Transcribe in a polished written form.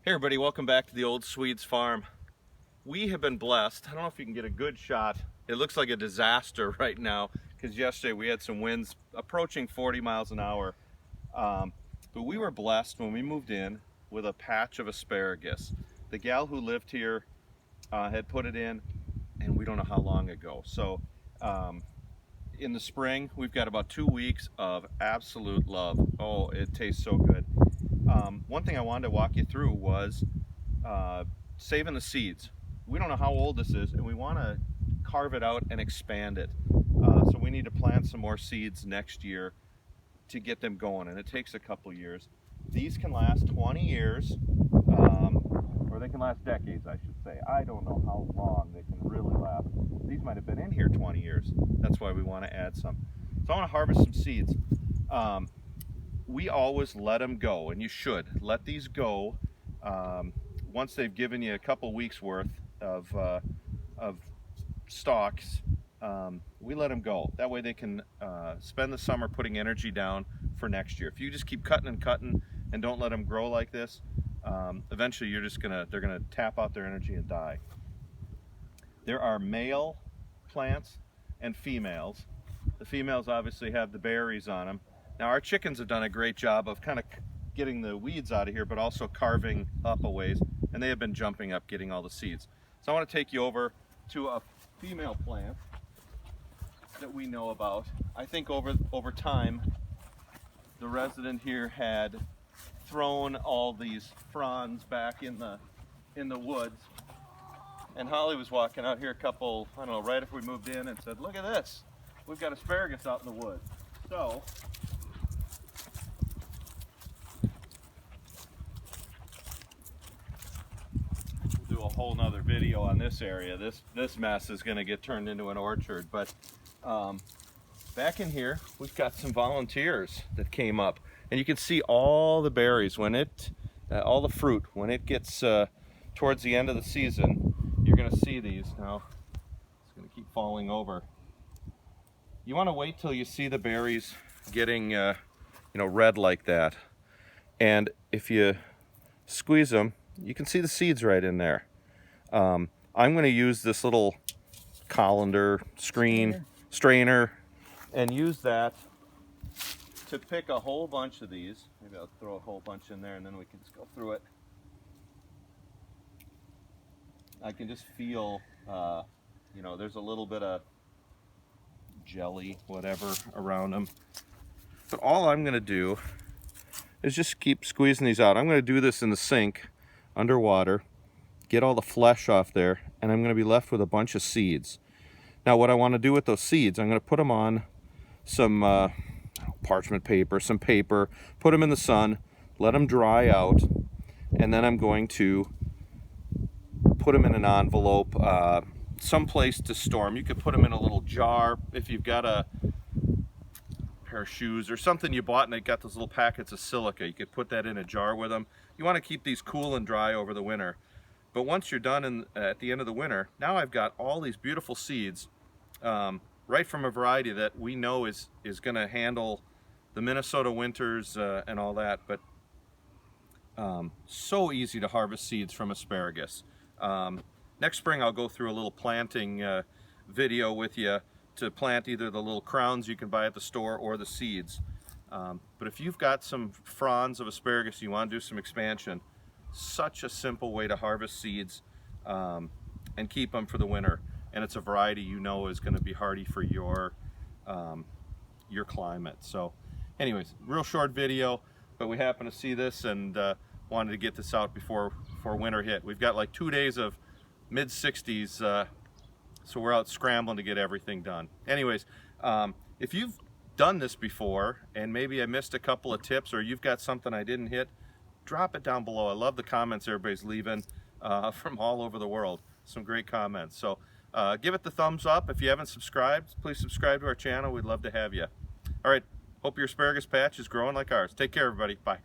Hey everybody, welcome back to the Old Swedes farm. We have been blessed. I don't know if you can get a good shot. It looks like a disaster right now because yesterday we had some winds approaching 40 miles an hour. But we were blessed when we moved in with a patch of asparagus. The gal who lived here had put it in, and we don't know how long ago. So in the spring, we've got about 2 weeks of absolute love. Oh, it tastes so good. One thing I wanted to walk you through was saving the seeds. We don't know how old this is, and we want to carve it out and expand it. So we need to plant some more seeds next year to get them going, and it takes a couple years. These can last 20 years, or they can last decades, I should say. I don't know how long they can really last. These might have been in here 20 years. That's why we want to add some. So I want to harvest some seeds. We always let them go, and you should let these go once they've given you a couple weeks worth of stalks. We let them go. That way they can spend the summer putting energy down for next year. If you just keep cutting and cutting and don't let them grow like this, eventually they're gonna tap out their energy and die. There are male plants and females. The females obviously have the berries on them. Now our chickens have done a great job of kind of getting the weeds out of here, but also carving up a ways, and they have been jumping up getting all the seeds. So I want to take you over to a female plant that we know about. I think over time the resident here had thrown all these fronds back in the woods, and Holly was walking out here a couple, I don't know, right after we moved in, and said, look at this, we've got asparagus out in the woods. So we'll do a whole nother video on this area. This mess is going to get turned into an orchard. But back in here we've got some volunteers that came up, and you can see all the berries when all the fruit when it gets towards the end of the season. You're going to see these. Now it's going to keep falling over. You want to wait till you see the berries getting red like that, and if you squeeze them, you can see the seeds right in there. I'm going to use this little colander strainer and use that to pick a whole bunch of these. Maybe I'll throw a whole bunch in there and then we can just go through it. I can just feel, there's a little bit of jelly, whatever, around them. But all I'm going to do is just keep squeezing these out. I'm going to do this in the sink underwater, get all the flesh off there, and I'm going to be left with a bunch of seeds. Now what I want to do with those seeds, I'm going to put them on some parchment paper, some paper, put them in the sun, let them dry out, and then I'm going to put them in an envelope, someplace to store them. You could put them in a little jar. If you've got a pair of shoes or something you bought and they got those little packets of silica, you could put that in a jar with them. You want to keep these cool and dry over the winter. But once you're done at the end of the winter, now I've got all these beautiful seeds, right from a variety that we know is going to handle the Minnesota winters and all that. But so easy to harvest seeds from asparagus. Next spring I'll go through a little planting video with you to plant either the little crowns you can buy at the store or the seeds. But if you've got some fronds of asparagus, you want to do some expansion, such a simple way to harvest seeds and keep them for the winter. And it's a variety you know is going to be hardy for your climate. So anyways, real short video, but we happen to see this and wanted to get this out before winter hit. We've got like 2 days of mid-60s, so we're out scrambling to get everything done. Anyways, if you've done this before and maybe I missed a couple of tips, or you've got something I didn't hit, drop it down below. I love the comments everybody's leaving from all over the world. Some great comments. So give it the thumbs up. If you haven't subscribed, please subscribe to our channel. We'd love to have you. All right, hope your asparagus patch is growing like ours. Take care, everybody. Bye.